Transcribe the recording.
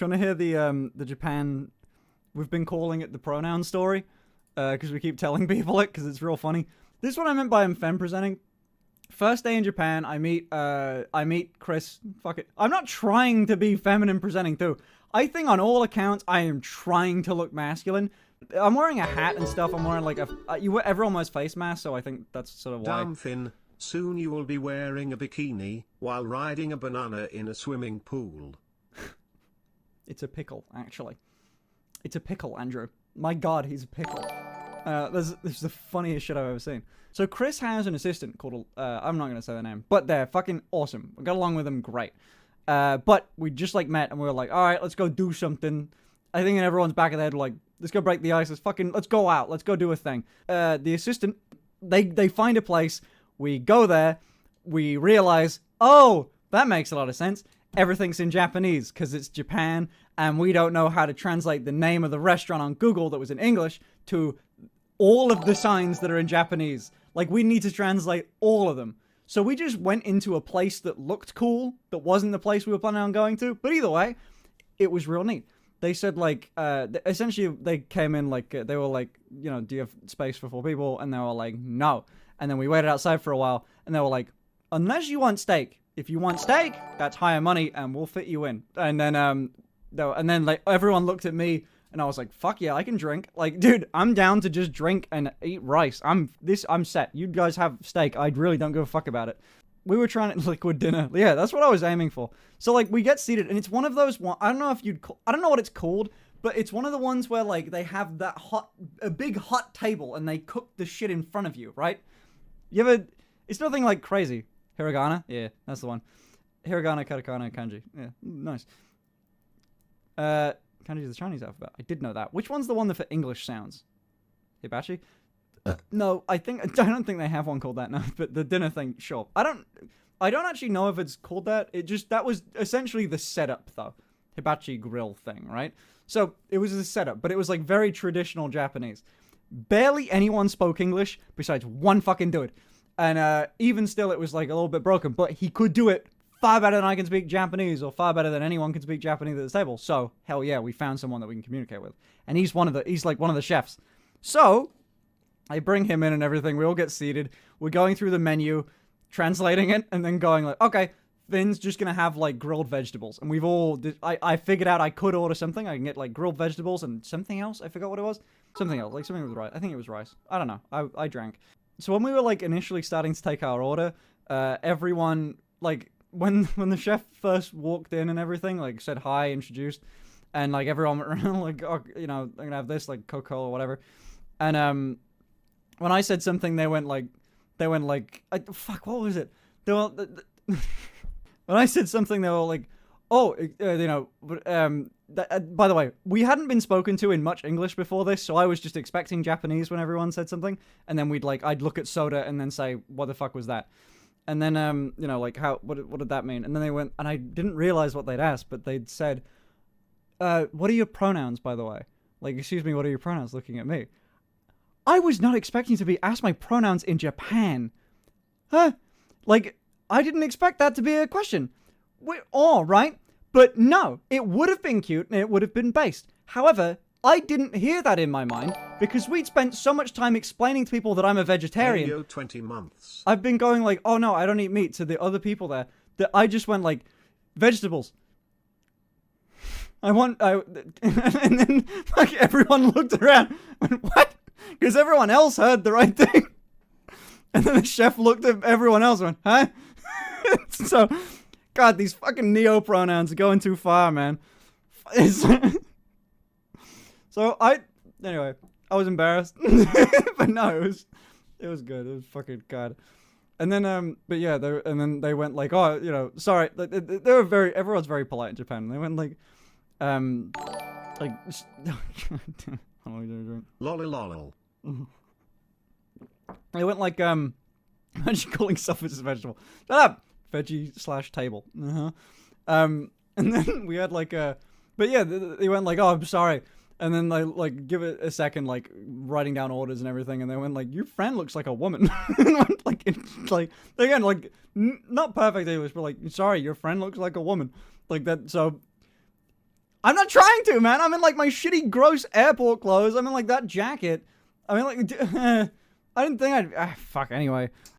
you want to hear the Japan? We've been calling it the pronoun story, because we keep telling people it because it's real funny. This is what I meant by I'm femme presenting. First day in Japan, I meet Chris. Fuck it. I'm not trying to be feminine presenting too. I think on all accounts, I am trying to look masculine. I'm wearing a hat and stuff. I'm wearing like everyone wears face masks, so I think that's sort of why. Damn Finn, soon you will be wearing a bikini while riding a banana in a swimming pool. It's a pickle, actually. It's a pickle, Andrew. My God, he's a pickle. This is the funniest shit I've ever seen. So Chris has an assistant called, I'm not going to say the name, but they're fucking awesome. We got along with them great. But we just like met and we were like, all right, let's go do something. I think in everyone's back of their head, like, let's go break the ice. Let's go out. Let's go do a thing. The assistant, they find a place. We go there. We realize, oh, that makes a lot of sense. Everything's in Japanese because it's Japan and we don't know how to translate the name of the restaurant on Google that was in English to all of the signs that are in Japanese. Like, we need to translate all of them. So we just went into a place that looked cool, that wasn't the place we were planning on going to. But either way, it was real neat. They said, like, essentially, they came in, like, they were like, you know, do you have space for 4 people? And they were like, no. And then we waited outside for a while, and they were like, unless you want steak. If you want steak, that's higher money, and we'll fit you in. And then, like, everyone looked at me, and I was like, fuck yeah, I can drink. Like, dude, I'm down to just drink and eat rice. I'm set. You guys have steak. I really don't give a fuck about it. We were trying to liquid dinner. Yeah, that's what I was aiming for. So, like, we get seated, and it's one of those, I don't know if I don't know what it's called, but it's one of the ones where, like, they have that a big hot table, and they cook the shit in front of you, right? It's nothing, like, crazy. Hiragana? Yeah, that's the one. Hiragana, katakana, kanji. Yeah, nice. Kanji is the Chinese alphabet. I did know that. Which one's the one that for English sounds? Hibachi? No, I don't think they have one called that now, but the dinner thing, sure. I don't actually know if it's called that. That was essentially the setup, though. Hibachi grill thing, right? So, it was a setup, but it was, like, very traditional Japanese. Barely anyone spoke English, besides one fucking dude. And, even still, it was, like, a little bit broken, but he could do it far better than I can speak Japanese, or far better than anyone can speak Japanese at this table. So, hell yeah, we found someone that we can communicate with. And he's like one of the chefs. So, I bring him in and everything. We all get seated. We're going through the menu, translating it, and then going like, okay, Finn's just gonna have, like, grilled vegetables. And I figured out I could order something. I can get, like, grilled vegetables and something else. I forgot what it was. Something else. Like, something with rice. I think it was rice. I don't know. I drank. So when we were, like, initially starting to take our order, everyone, like, when the chef first walked in and everything, like, said hi, introduced, and, like, everyone went around, like, oh, you know, I'm gonna have this, like, Coca-Cola or whatever. And, when I said something, they went like, fuck, what was it? When I said something, they were like, oh, you know, by the way, we hadn't been spoken to in much English before this, so I was just expecting Japanese when everyone said something, and then I'd look at soda and then say, what the fuck was that? And then, you know, like, what did that mean? And then they went, and I didn't realize what they'd asked, but they'd said, what are your pronouns, by the way? Like, excuse me, what are your pronouns, looking at me? I was not expecting to be asked my pronouns in Japan. Huh? Like, I didn't expect that to be a question. We're all right, but no, it would have been cute and it would have been based. However, I didn't hear that in my mind because we'd spent so much time explaining to people that I'm a vegetarian. 20 months. I've been going like, oh no, I don't eat meat, to the other people there, that I just went like, vegetables. And then like everyone looked around and went, what? Because everyone else heard the right thing. And then the chef looked at everyone else and went, huh? So, God, these fucking neo-pronouns are going too far, man. So, anyway, I was embarrassed. But no, it was good. It was fucking God. And then, but yeah, then they went like, oh, you know, sorry. They were everyone's very polite in Japan. They went like, Lolly. They went like, imagine calling stuff as a vegetable. Shut up! Veggie/table. And then we had like but yeah, they went like, oh, I'm sorry. And then they like give it a second, like writing down orders and everything. And they went like, your friend looks like a woman. like again, like not perfect English, but like, sorry, your friend looks like a woman. Like that. So I'm not trying to, man. I'm in like my shitty, gross airport clothes. I'm in like that jacket. I mean, like, I didn't think I'd. Fuck. Anyway.